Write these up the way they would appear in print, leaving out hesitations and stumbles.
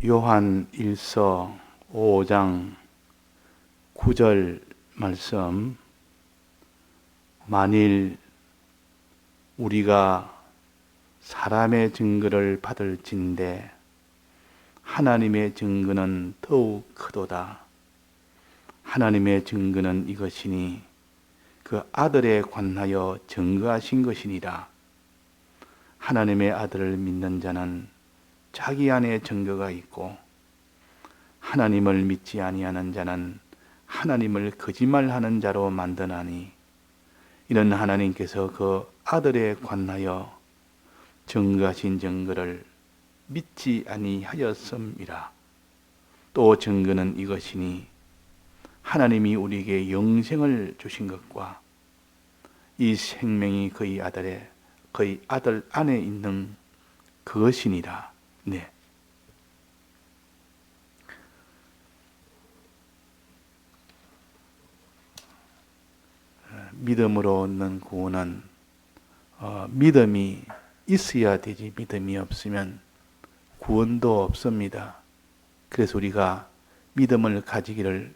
요한 1서 5장 9절 말씀. 만일 우리가 사람의 증거를 받을진대 하나님의 증거는 더욱 크도다. 하나님의 증거는 이것이니 그 아들에 관하여 증거하신 것이니라. 하나님의 아들을 믿는 자는 자기 안에 증거가 있고 하나님을 믿지 아니하는 자는 하나님을 거짓말하는 자로 만드나니 이는 하나님께서 그 아들에 관하여 증거하신 증거를 믿지 아니하였음이라. 또 증거는 이것이니 하나님이 우리에게 영생을 주신 것과 이 생명이 그의 아들 안에 있는 그것이니라. 네. 믿음으로 얻는 구원은 믿음이 있어야 되지, 믿음이 없으면 구원도 없습니다. 그래서 우리가 믿음을 가지기를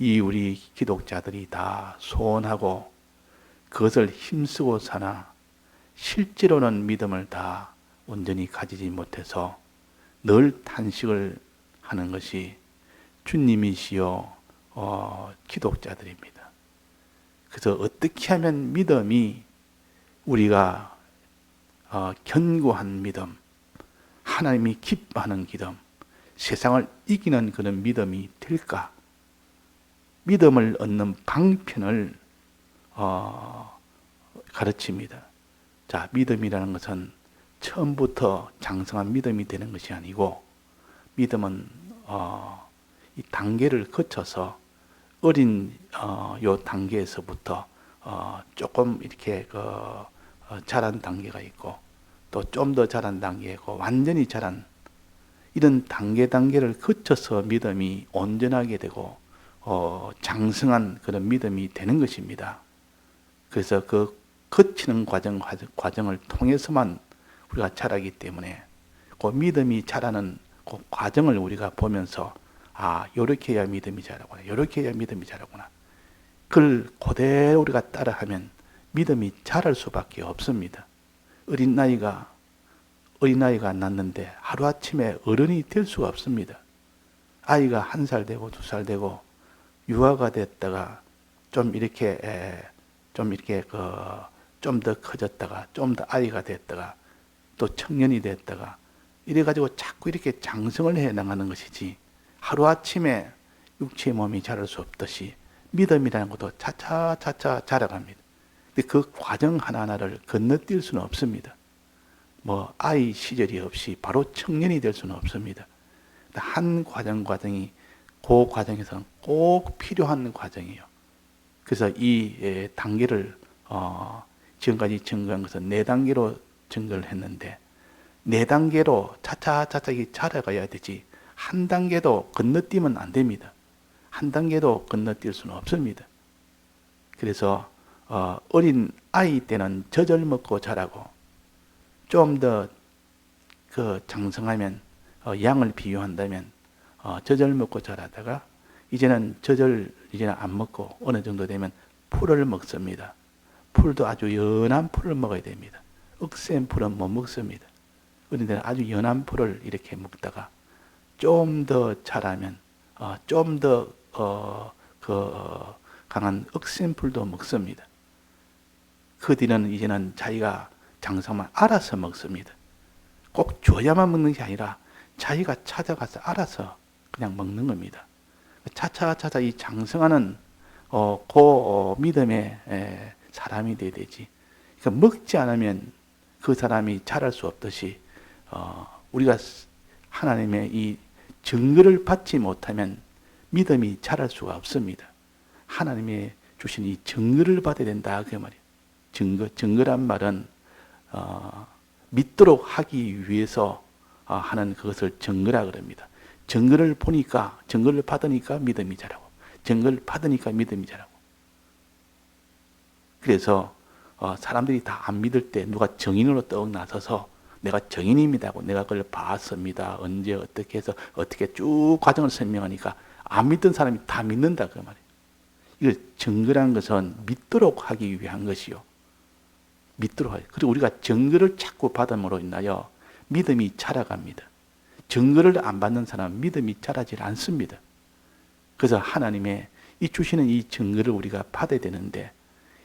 우리 기독자들이 다 소원하고 그것을 힘쓰고 사나 실제로는 믿음을 다 온전히 가지지 못해서 늘 탄식을 하는 것이 주님이시요 기독자들입니다. 그래서 어떻게 하면 믿음이 우리가 견고한 믿음, 하나님이 기뻐하는 믿음, 세상을 이기는 그런 믿음이 될까? 믿음을 얻는 방편을 가르칩니다. 자, 믿음이라는 것은 처음부터 장성한 믿음이 되는 것이 아니고 믿음은 이 단계를 거쳐서 어린 요 단계에서부터 조금 이렇게 자란 단계가 있고 또 좀 더 자란 단계고 완전히 자란 이런 단계를 거쳐서 믿음이 온전하게 되고 장성한 그런 믿음이 되는 것입니다. 그래서 그 거치는 과정을 통해서만 우리가 자라기 때문에 그 믿음이 자라는 그 과정을 우리가 보면서 요렇게 해야 믿음이 자라구나, 요렇게 해야 믿음이 자라구나. 그걸 그대로 우리가 따라하면 믿음이 자랄 수밖에 없습니다. 어린아이가 낳는데 하루아침에 어른이 될 수가 없습니다. 아이가 1살 되고 2살 되고 유아가 됐다가 좀 더 커졌다가 좀 더 아이가 됐다가 또 청년이 됐다가 이래가지고 자꾸 이렇게 장성을 해 나가는 것이지 하루아침에 육체의 몸이 자랄 수 없듯이 믿음이라는 것도 차차 자라갑니다. 근데 그 과정 하나하나를 건너뛸 수는 없습니다. 아이 시절이 없이 바로 청년이 될 수는 없습니다. 한 과정이 그 과정에서는 꼭 필요한 과정이에요. 그래서 이 단계를 지금까지 증거한 것은 4단계로 증거를 했는데 4단계로 차차차차 자라가야 되지 한 단계도 건너뛰면 안 됩니다. 한 단계도 건너뛸 수는 없습니다. 그래서 어린 아이 때는 젖을 먹고 자라고 좀 더 장성하면 양을 비유한다면 젖을 먹고 자라다가 이제는 안 먹고 어느 정도 되면 풀을 먹습니다. 풀도 아주 연한 풀을 먹어야 됩니다. 억센 풀은 못 먹습니다. 어린애는 아주 연한 풀을 이렇게 먹다가 좀 더 자라면 좀 더 강한 억센 풀도 먹습니다. 그 뒤는 이제는 자기가 장성만 알아서 먹습니다. 꼭 줘야만 먹는 게 아니라 자기가 찾아가서 알아서 그냥 먹는 겁니다. 차차차차 이 장성하는 믿음의 사람이 돼야 되지. 그러니까 먹지 않으면 그 사람이 자랄 수 없듯이 우리가 하나님의 이 증거를 받지 못하면 믿음이 자랄 수가 없습니다. 하나님의 주신 이 증거를 받아야 된다 그 말이에요. 증거란 말은 믿도록 하기 위해서 하는 그것을 증거라 그럽니다. 증거를 받으니까 믿음이 자라고, 증거를 받으니까 믿음이 자라고. 그래서 사람들이 다 안 믿을 때 누가 정인으로 떡 나서서 내가 정인입니다 하고 내가 그걸 봤습니다. 언제 어떻게 해서 어떻게 쭉 과정을 설명하니까 안 믿던 사람이 다 믿는다 그 말이에요. 이걸 증거란 것은 믿도록 하기 위한 것이요. 믿도록 하기. 그리고 우리가 증거를 자꾸 받음으로 인하여 믿음이 자라갑니다. 증거를 안 받는 사람은 믿음이 자라질 않습니다. 그래서 하나님의 이 주시는 이 증거를 우리가 받아야 되는데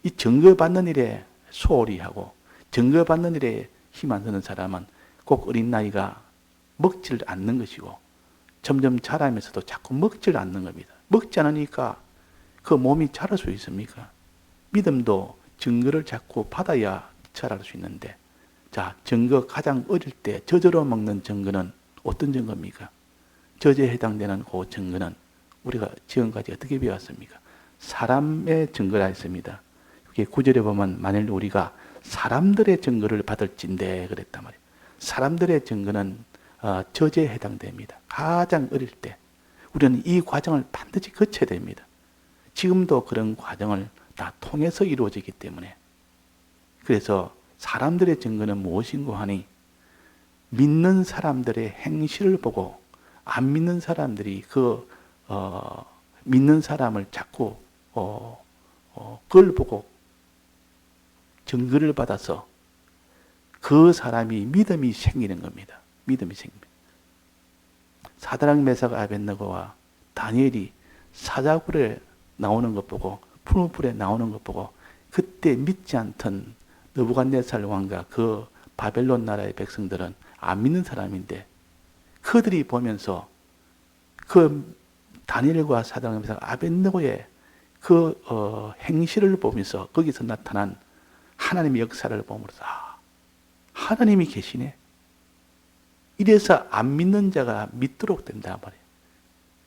이 증거 받는 일에 소홀히 하고 증거 받는 일에 힘 안 쓰는 사람은 꼭 어린 나이가 먹질 않는 것이고 점점 자라면서도 자꾸 먹질 않는 겁니다. 먹지 않으니까 그 몸이 자랄 수 있습니까? 믿음도 증거를 자꾸 받아야 자랄 수 있는데 자, 증거 가장 어릴 때 저절로 먹는 증거는 어떤 증거입니까? 저제에 해당되는 그 증거는 우리가 지금까지 어떻게 배웠습니까? 사람의 증거라 했습니다. 이게 9절에 보면 만일 우리가 사람들의 증거를 받을진대 그랬단 말이에요. 사람들의 증거는 저제에 해당됩니다. 가장 어릴 때 우리는 이 과정을 반드시 거쳐야 됩니다. 지금도 그런 과정을 다 통해서 이루어지기 때문에 그래서 사람들의 증거는 무엇인고 하니 믿는 사람들의 행실을 보고 안 믿는 사람들이 믿는 사람을 자꾸 그걸 보고 증거를 받아서 그 사람이 믿음이 생기는 겁니다. 믿음이 생깁니다. 사드락 메삭 아벳느고와 다니엘이 사자굴에 나오는 것 보고 푸른 불에 나오는 것 보고 그때 믿지 않던 느부갓네살 왕과 그 바벨론 나라의 백성들은 안 믿는 사람인데 그들이 보면서 그 다니엘과 사드락 메삭 아벳느고의 그 행실을 보면서 거기서 나타난 하나님의 역사를 보면서 하나님이 계시네. 이래서 안 믿는 자가 믿도록 된단 말이에요.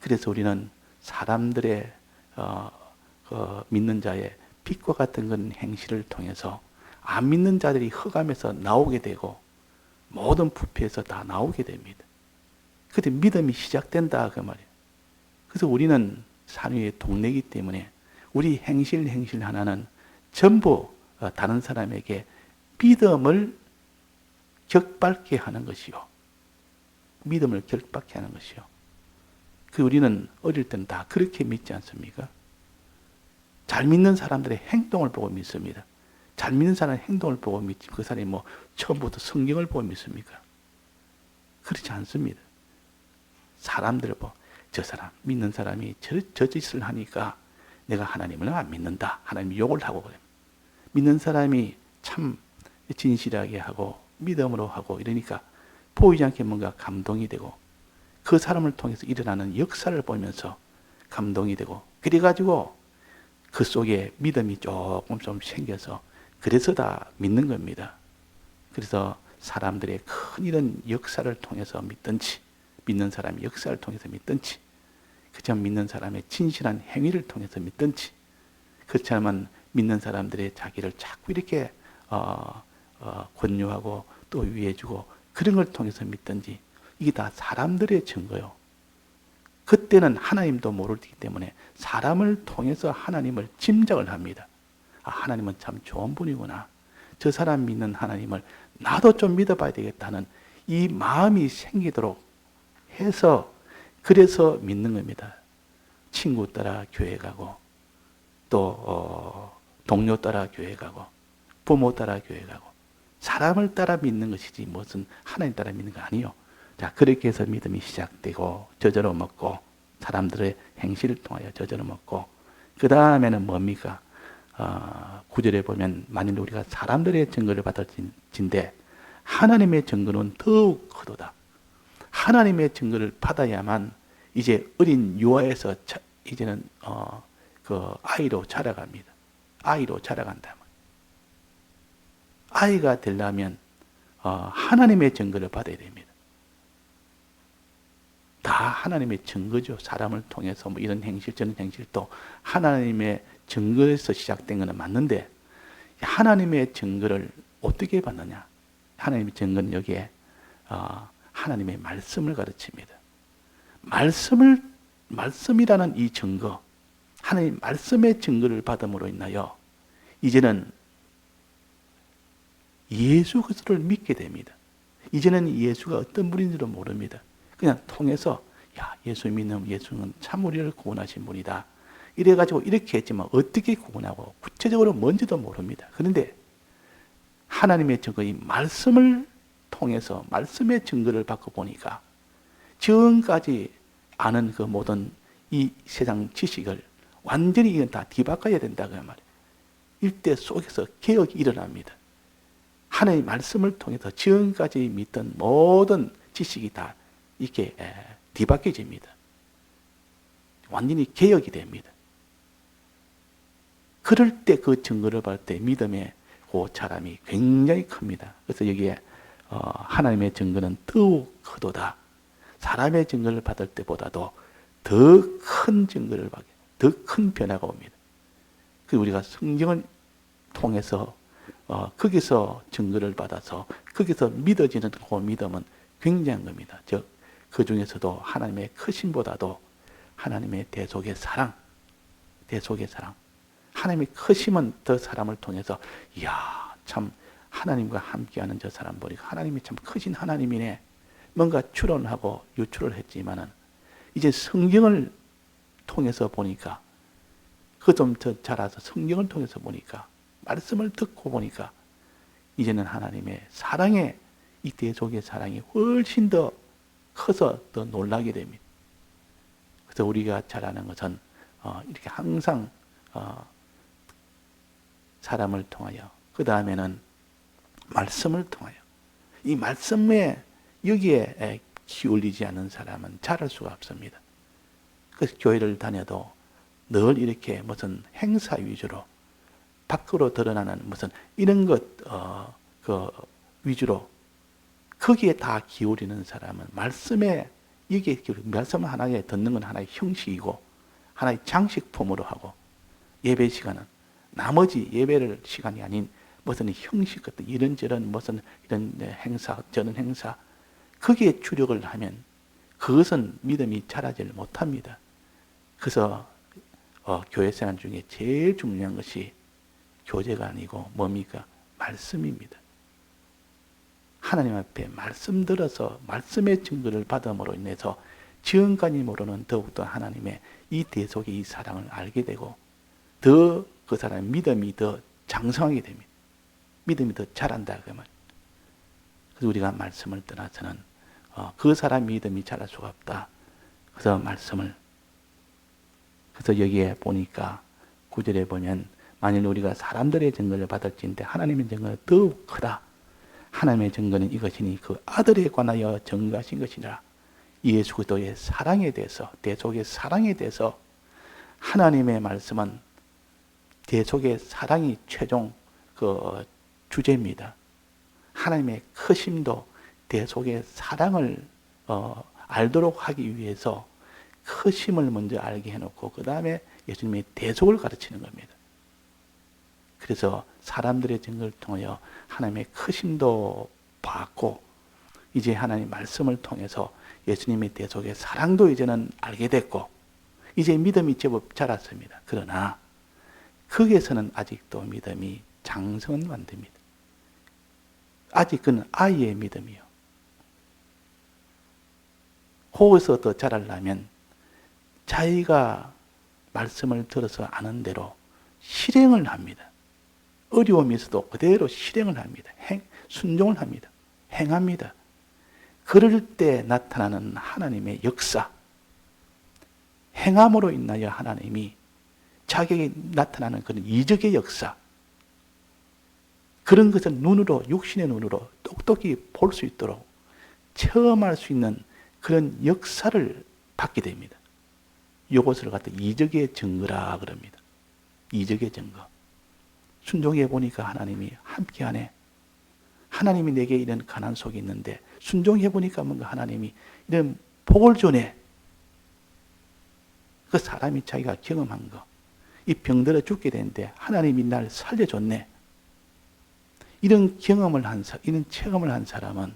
그래서 우리는 사람들의 믿는 자의 빛과 같은 그런 행실을 통해서 안 믿는 자들이 흑암에서 나오게 되고 모든 부패에서 다 나오게 됩니다. 그때 믿음이 시작된다 그 말이에요. 그래서 우리는 산 위의 동네이기 때문에 우리 행실 하나는 전부 다른 사람에게 믿음을 격밟게 하는 것이요. 믿음을 격밟게 하는 것이요. 그 우리는 어릴 때는 다 그렇게 믿지 않습니까? 잘 믿는 사람들의 행동을 보고 믿습니다. 잘 믿는 사람의 행동을 보고 믿지 그 사람이 뭐 처음부터 성경을 보고 믿습니까? 그렇지 않습니다. 사람들을 보고 저 사람 믿는 사람이 저 짓을 하니까 내가 하나님을 안 믿는다. 하나님 욕을 하고 그래요. 믿는 사람이 참 진실하게 하고 믿음으로 하고 이러니까 보이지 않게 뭔가 감동이 되고 그 사람을 통해서 일어나는 역사를 보면서 감동이 되고 그래가지고 그 속에 믿음이 조금 좀 생겨서 그래서 다 믿는 겁니다. 그래서 사람들의 큰 이런 역사를 통해서 믿든지 믿는 사람이 역사를 통해서 믿든지 그렇지만 믿는 사람의 진실한 행위를 통해서 믿든지 그렇지 않으면 믿는 사람들의 자기를 자꾸 이렇게 권유하고 또 위해주고 그런 걸 통해서 믿든지 이게 다 사람들의 증거요. 그때는 하나님도 모르기 때문에 사람을 통해서 하나님을 짐작을 합니다. 하나님은 참 좋은 분이구나. 저 사람 믿는 하나님을 나도 좀 믿어봐야 되겠다는 이 마음이 생기도록 해서 그래서 믿는 겁니다. 친구 따라 교회 가고 또 동료 따라 교회 가고 부모 따라 교회 가고 사람을 따라 믿는 것이지 무슨 하나님 따라 믿는 거 아니요. 자, 그렇게 해서 믿음이 시작되고 저절로 먹고 사람들의 행실을 통하여 저절로 먹고 그 다음에는 뭡니까? 9절에 보면 만일 우리가 사람들의 증거를 받을진데 하나님의 증거는 더욱 크도다. 하나님의 증거를 받아야만 이제 어린 유아에서 이제는 그 아이로 자라갑니다. 아이로 자라간다. 아이가 되려면 하나님의 증거를 받아야 됩니다. 다 하나님의 증거죠. 사람을 통해서 뭐 이런 행실 저런 행실도 하나님의 증거에서 시작된 것은 맞는데 하나님의 증거를 어떻게 받느냐? 하나님의 증거는 여기에 하나님의 말씀을 가르칩니다. 말씀이라는 이 증거, 하나님 말씀의 증거를 받음으로 인하여 이제는 예수 그리스도를 믿게 됩니다. 이제는 예수가 어떤 분인지도 모릅니다. 그냥 통해서 야, 예수 믿는 예수는 참 우리를 구원하신 분이다. 이래가지고 이렇게 했지만 어떻게 구원하고 구체적으로 뭔지도 모릅니다. 그런데 하나님의 증거, 이 말씀을 통해서 말씀의 증거를 받고 보니까 지금까지 아는 그 모든 이 세상 지식을 완전히 이건 다 뒤바꿔야 된다고 말이에요. 일대 속에서 개혁이 일어납니다. 하나님의 말씀을 통해서 지금까지 믿던 모든 지식이 다 이렇게 뒤바뀌어집니다. 완전히 개혁이 됩니다. 그럴 때 그 증거를 받을 때 믿음의 그 사람이 굉장히 큽니다. 그래서 여기에 하나님의 증거는 더욱 크도다. 사람의 증거를 받을 때보다도 더 큰 증거를 받게, 더 큰 변화가 옵니다. 그 우리가 성경을 통해서 거기서 증거를 받아서 거기서 믿어지는 그 믿음은 굉장한 겁니다. 즉, 그 중에서도 하나님의 크심보다도 하나님의 대속의 사랑, 하나님의 크심은 더 사람을 통해서 이야, 참 하나님과 함께하는 저 사람 보니까 하나님이 참 크신 하나님이네. 뭔가 추론하고 유추를 했지만은 이제 성경을 통해서 보니까 그 좀 더 자라서 성경을 통해서 보니까 말씀을 듣고 보니까 이제는 하나님의 사랑의 이 대속의 사랑이 훨씬 더 커서 더 놀라게 됩니다. 그래서 우리가 잘하는 것은 이렇게 항상 사람을 통하여 그 다음에는 말씀을 통하여 이 말씀에 여기에 기울이지 않는 사람은 잘할 수가 없습니다. 그래서 교회를 다녀도 늘 이렇게 무슨 행사 위주로 밖으로 드러나는 무슨 이런 것 그 위주로 거기에 다 기울이는 사람은 말씀에 여기에 말씀을 하나에 듣는 건 하나의 형식이고 하나의 장식품으로 하고 예배 시간은 나머지 예배를 시간이 아닌 무슨 형식 같은 이런저런 무슨 이런 행사 저런 행사 거기에 주력을 하면 그것은 믿음이 자라질 못합니다. 그래서 교회 생활 중에 제일 중요한 것이 교제가 아니고 뭡니까? 말씀입니다. 하나님 앞에 말씀 들어서 말씀의 증거를 받음으로 인해서 지금까지 모르는 더욱더 하나님의 이 대속의 이 사랑을 알게 되고 더 그 사람의 믿음이 더 장성하게 됩니다. 믿음이 더 자란다 그 말. 그래서 우리가 말씀을 떠나서는 그 사람 믿음이 자랄 수가 없다. 그래서 말씀을 그래서 여기에 보니까 9절에 보면 만일 우리가 사람들의 증거를 받을지인데 하나님의 증거는 더욱 크다. 하나님의 증거는 이것이니 그 아들에 관하여 증거하신 것이라. 예수 그리스도의 사랑에 대해서 대속의 사랑에 대해서 하나님의 말씀은 대속의 사랑이 최종 그 주제입니다. 하나님의 크심도 대속의 사랑을 알도록 하기 위해서 크심을 먼저 알게 해놓고 그 다음에 예수님의 대속을 가르치는 겁니다. 그래서 사람들의 증거를 통하여 하나님의 크심도 받고 이제 하나님의 말씀을 통해서 예수님의 대속의 사랑도 이제는 알게 됐고 이제 믿음이 제법 자랐습니다. 그러나 거기에서는 아직도 믿음이 장성은 안 됩니다. 아직은 아이의 믿음이요. 거기서 더 자라려면 자기가 말씀을 들어서 아는 대로 실행을 합니다. 어려움이 있어도 그대로 실행을 합니다. 순종을 합니다. 행합니다. 그럴 때 나타나는 하나님의 역사, 행함으로 인하여 하나님이 자기에게 나타나는 그런 이적의 역사, 그런 것을 눈으로, 육신의 눈으로 똑똑히 볼 수 있도록 체험할 수 있는 그런 역사를 받게 됩니다. 이것을 갖다 이적의 증거라 그럽니다. 이적의 증거. 순종해 보니까 하나님이 함께하네. 하나님이 내게 이런 가난 속에 있는데 순종해 보니까 뭔가 하나님이 이런 복을 주네. 그 사람이 자기가 경험한 거. 이 병들어 죽게 되는데 하나님이 날 살려줬네. 이런 경험을 이런 체험을 한 사람은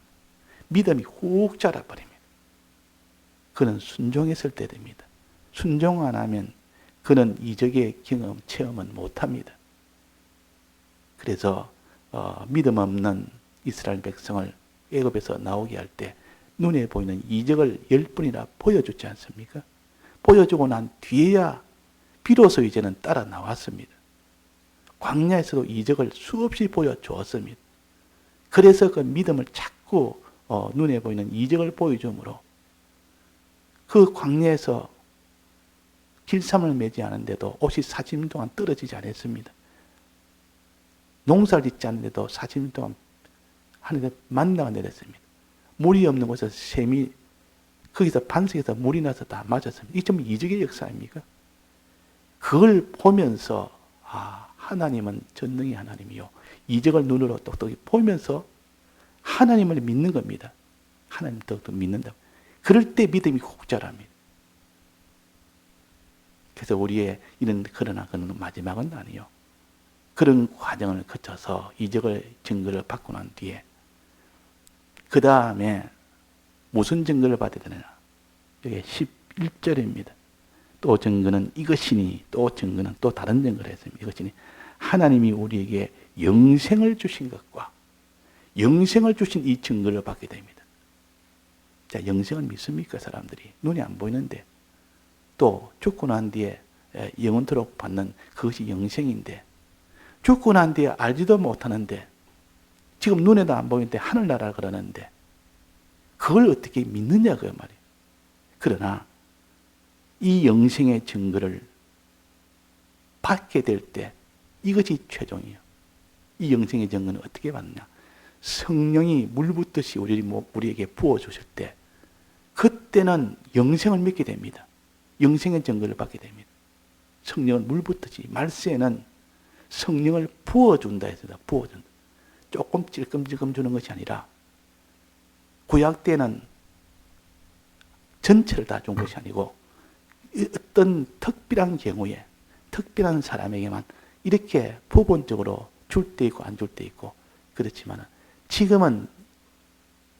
믿음이 훅 자라버립니다. 그는 순종했을 때 됩니다. 순종 안 하면 그는 이적의 경험, 체험은 못합니다. 그래서 믿음 없는 이스라엘 백성을 애굽에서 나오게 할 때 눈에 보이는 이적을 10번이나 보여주지 않습니까? 보여주고 난 뒤에야 비로소 이제는 따라 나왔습니다. 광야에서도 이적을 수없이 보여주었습니다. 그래서 그 믿음을 자꾸 눈에 보이는 이적을 보여줌으로 그 광야에서 길쌈을 매지 않은데도 옷이 40일 동안 떨어지지 않았습니다. 농사를 짓지 않는데도 40일 동안 하늘에 만나가 내렸습니다. 물이 없는 곳에서 샘이 거기서 반석에서 물이 나서 다 맞았습니다. 이게 좀 이적의 역사 아닙니까? 그걸 보면서 하나님은 전능의 하나님이요. 이적을 눈으로 똑똑히 보면서 하나님을 믿는 겁니다. 하나님 더욱더 믿는다. 그럴 때 믿음이 꼭 자랍니다. 그래서 우리의 이런 그러나 그는 마지막은 아니요. 그런 과정을 거쳐서 이적을 증거를 받고 난 뒤에 그 다음에 무슨 증거를 받아야 되느냐. 여기 11절입니다. 또 증거는 이것이니 또 증거는 또 다른 증거를 했습니다. 이것이니 하나님이 우리에게 영생을 주신 것과 영생을 주신 이 증거를 받게 됩니다. 자, 영생을 믿습니까? 사람들이 눈이 안 보이는데 또 죽고 난 뒤에 영원토록 받는 그것이 영생인데 죽고 난 뒤에 알지도 못하는데 지금 눈에도 안 보이는데 하늘나라 그러는데 그걸 어떻게 믿느냐 그 말이에요. 그러나 이 영생의 증거를 받게 될 때 이것이 최종이에요. 이 영생의 증거는 어떻게 받느냐. 성령이 물 붓듯이 우리에게 부어주실 때 그때는 영생을 믿게 됩니다. 영생의 증거를 받게 됩니다. 성령을 물 붓듯이 말세에는 성령을 부어준다 했습니다. 부어준다. 조금 찔끔찔끔 주는 것이 아니라 구약 때는 전체를 다 준 것이 아니고 어떤 특별한 경우에 특별한 사람에게만 이렇게 부분적으로 줄 때 있고 안 줄 때 있고 그렇지만 지금은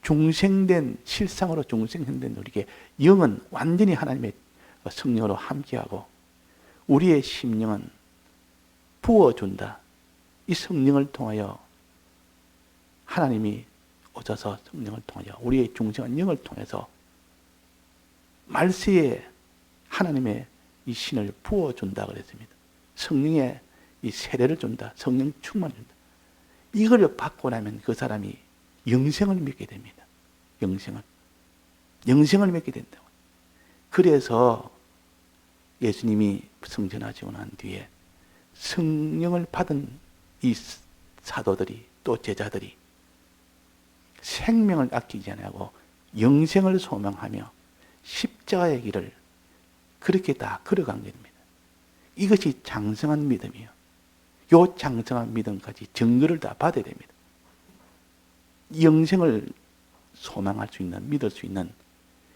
중생된 실상으로 중생된 우리에게 영은 완전히 하나님의 성령으로 함께하고 우리의 심령은 부어준다. 이 성령을 통하여 하나님이 오셔서 성령을 통하여 우리의 중생한 영을 통해서 말세에 하나님의 이 신을 부어준다 그랬습니다. 성령의 이 세례를 준다. 성령 충만을 준다. 이걸 받고 나면 그 사람이 영생을 믿게 됩니다. 영생을 믿게 된다고. 그래서 예수님이 승천하시고 난 뒤에 성령을 받은 이 사도들이 또 제자들이 생명을 아끼지 않고 영생을 소망하며 십자가의 길을 그렇게 다 걸어간 겁니다. 이것이 장성한 믿음이에요. 이 장성한 믿음까지 증거를 다 받아야 됩니다. 영생을 소망할 수 있는, 믿을 수 있는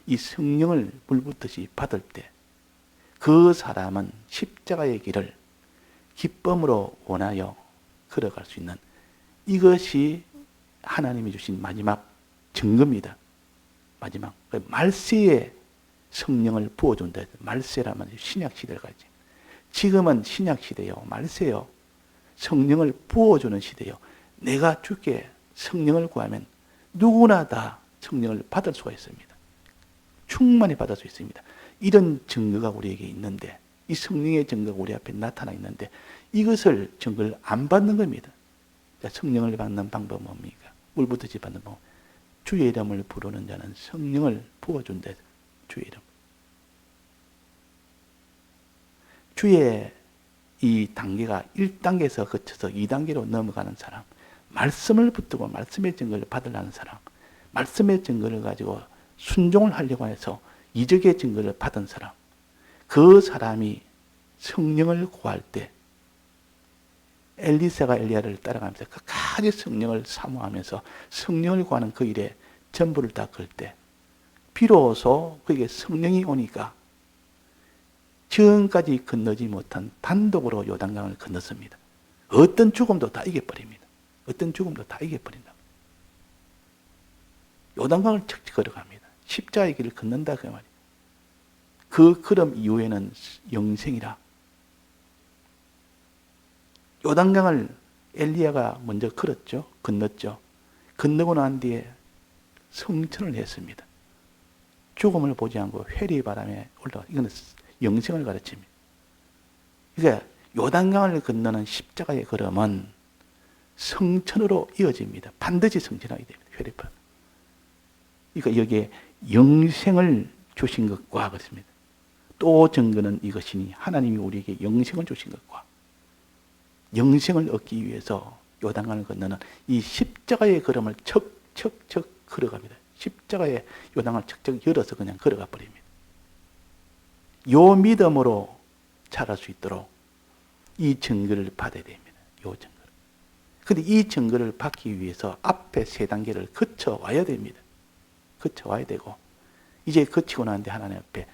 이 성령을 물붓듯이 받을 때 그 사람은 십자가의 길을 기쁨으로 원하여 걸어갈 수 있는 이것이 하나님이 주신 마지막 증거입니다. 마지막 말세에 성령을 부어준다. 말세라면 신약시대를 가지. 지금은 신약시대요. 말세요. 성령을 부어주는 시대요. 내가 주께 성령을 구하면 누구나 다 성령을 받을 수가 있습니다. 충만히 받을 수 있습니다. 이런 증거가 우리에게 있는데 이 성령의 증거가 우리 앞에 나타나 있는데 이것을 증거를 안 받는 겁니다. 성령을 받는 방법은 뭡니까? 물붓듯이 받는 방법. 주의 이름을 부르는 자는 성령을 부어준다. 주의 이름. 주의 이 단계가 1단계에서 거쳐서 2단계로 넘어가는 사람, 말씀을 붙들고 말씀의 증거를 받으려는 사람, 말씀의 증거를 가지고 순종을 하려고 해서 이적의 증거를 받은 사람, 그 사람이 성령을 구할 때 엘리사가 엘리야를 따라가면서 끝까지 성령을 사모하면서 성령을 구하는 그 일에 전부를 다 걸 때 비로소 그에게 성령이 오니까 지금까지 건너지 못한 단독으로 요단강을 건넜습니다. 어떤 죽음도 다 이겨버립니다. 어떤 죽음도 다 이겨버린다. 요단강을 척 걸어갑니다. 십자가의 길을 걷는다 그 말이에요. 그 걸음 이후에는 영생이라. 요단강을 엘리야가 먼저 걸었죠. 건넜죠. 건너고 난 뒤에 성천을 했습니다. 죽음을 보지 않고 회리바람에 올라가. 이거는 영생을 가르칩니다. 그러니까 요단강을 건너는 십자가의 걸음은 성천으로 이어집니다. 반드시 성천하게 됩니다. 회리바람. 그러니까 여기에 영생을 주신 것과 그렇습니다. 또 증거는 이것이니 하나님이 우리에게 영생을 주신 것과 영생을 얻기 위해서 요단강을 건너는 이 십자가의 걸음을 척척척 걸어갑니다. 십자가의 요단을 척척 열어서 그냥 걸어가 버립니다. 요 믿음으로 자랄 수 있도록 이 증거를 받아야 됩니다. 요 증거를. 근데 이 증거를 받기 위해서 앞에 세 단계를 거쳐 와야 됩니다. 거쳐 와야 되고, 이제 거치고 나는데 하나님 앞에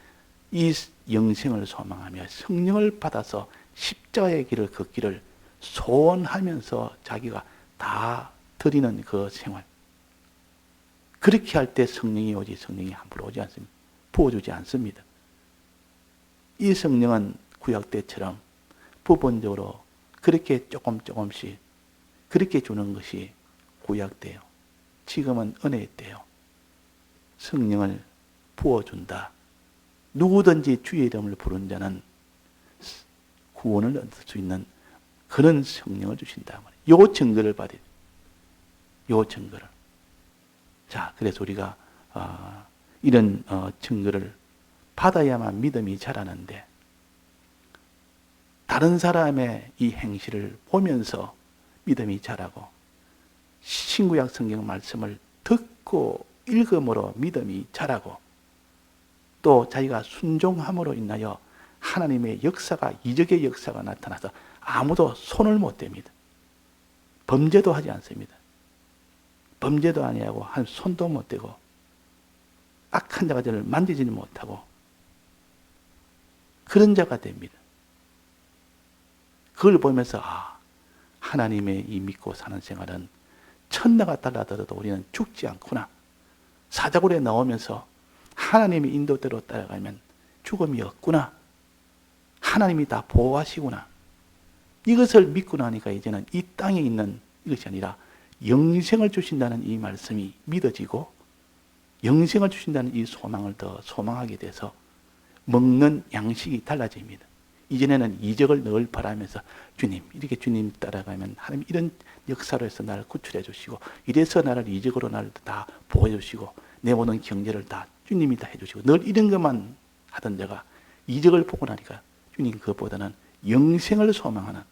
이 영생을 소망하며 성령을 받아서 십자가의 길을 걷기를 소원하면서 자기가 다 드리는 그 생활. 그렇게 할 때 성령이 오지, 성령이 함부로 오지 않습니다. 부어주지 않습니다. 이 성령은 구약 때처럼 부분적으로 그렇게 조금씩 그렇게 주는 것이 구약 때요. 지금은 은혜 때요. 성령을 부어준다. 누구든지 주의 이름을 부른 자는 구원을 얻을 수 있는 그런 성령을 주신다. 요 증거를 받아야 돼요. 요 증거를. 자, 그래서 우리가 이런 증거를 받아야만 믿음이 자라는데, 다른 사람의 이 행실을 보면서 믿음이 자라고, 신구약 성경 말씀을 듣고 읽음으로 믿음이 자라고, 또 자기가 순종함으로 인하여 하나님의 역사가, 이적의 역사가 나타나서 아무도 손을 못 댑니다. 범죄도 하지 않습니다. 범죄도 아니하고 한 손도 못 대고 악한 자가 저를 만지지는 못하고 그런 자가 됩니다. 그걸 보면서 하나님의 이 믿고 사는 생활은 천나가 달라들어도 우리는 죽지 않구나. 사자굴에 나오면서 하나님의 인도대로 따라가면 죽음이 없구나. 하나님이 다 보호하시구나. 이것을 믿고 나니까 이제는 이 땅에 있는 이것이 아니라 영생을 주신다는 이 말씀이 믿어지고, 영생을 주신다는 이 소망을 더 소망하게 돼서 먹는 양식이 달라집니다. 이전에는 이적을 늘 바라면서 주님, 이렇게 주님 따라가면 하나님 이런 역사로 해서 나를 구출해 주시고, 이래서 나를 이적으로 나를 다 보호해 주시고, 내 모든 경제를 다 주님이 다 해주시고, 늘 이런 것만 하던 자가 이적을 보고 나니까 주님 그것보다는 영생을 소망하는,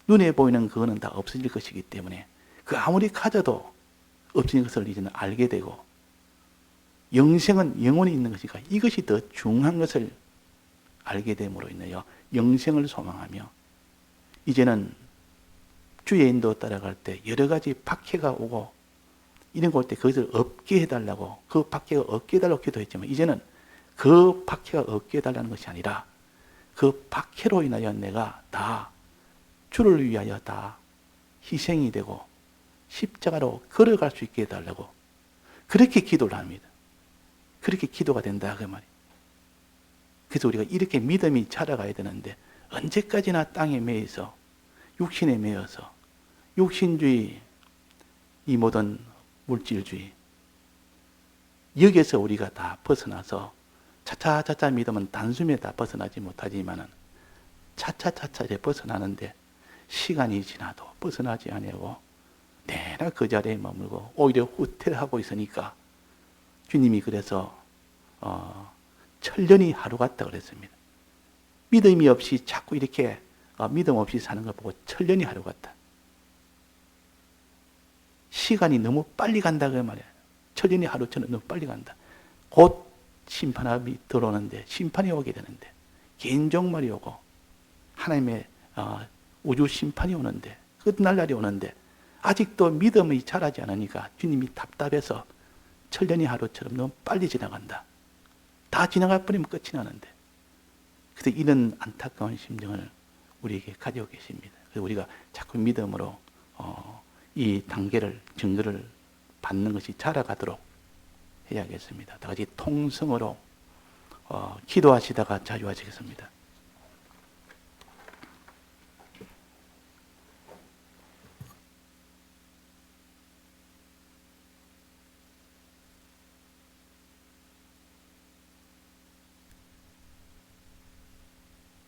눈에 보이는 그거는 다 없어질 것이기 때문에 그 아무리 가져도 없어진 것을 이제는 알게 되고, 영생은 영원히 있는 것이니까 이것이 더 중요한 것을 알게 됨으로 인하여 영생을 소망하며, 이제는 주의 인도 따라갈 때 여러 가지 박해가 오고 이런 거 올 때 그것을 없게 해달라고, 그 박해가 없게 해달라고 기도했지만, 이제는 그 박해가 없게 해달라는 것이 아니라 그 박해로 인하여 내가 다 주를 위하여 다 희생이 되고 십자가로 걸어갈 수 있게 해달라고 그렇게 기도를 합니다. 그렇게 기도가 된다 그 말이에요. 그래서 우리가 이렇게 믿음이 자라가야 되는데, 언제까지나 땅에 매여서 육신에 매여서 육신주의, 이 모든 물질주의, 여기에서 우리가 다 벗어나서 차차차차 믿으면 단숨에 다 벗어나지 못하지만은 차차차차 이제 벗어나는데 시간이 지나도 벗어나지 아니하고 내나 그 자리에 머물고 오히려 후퇴하고 있으니까 주님이 그래서 천년이 하루 같다 그랬습니다. 믿음이 없이 자꾸 이렇게 믿음 없이 사는 걸 보고 천년이 하루 같다. 시간이 너무 빨리 간다 그 말이야. 천년이 하루처럼 너무 빨리 간다. 곧 심판이 들어오는데, 심판이 오게 되는데, 개인 종말이 오고 하나님의 우주 심판이 오는데, 끝날날이 오는데 아직도 믿음이 자라지 않으니까 주님이 답답해서 천년이 하루처럼 너무 빨리 지나간다. 다 지나가 버리면 끝이 나는데. 그래서 이런 안타까운 심정을 우리에게 가지고 계십니다. 그래서 우리가 자꾸 믿음으로 이 단계를, 증거를 받는 것이 자라가도록 해야겠습니다. 다 같이 통성으로 기도하시다가 자유하시겠습니다.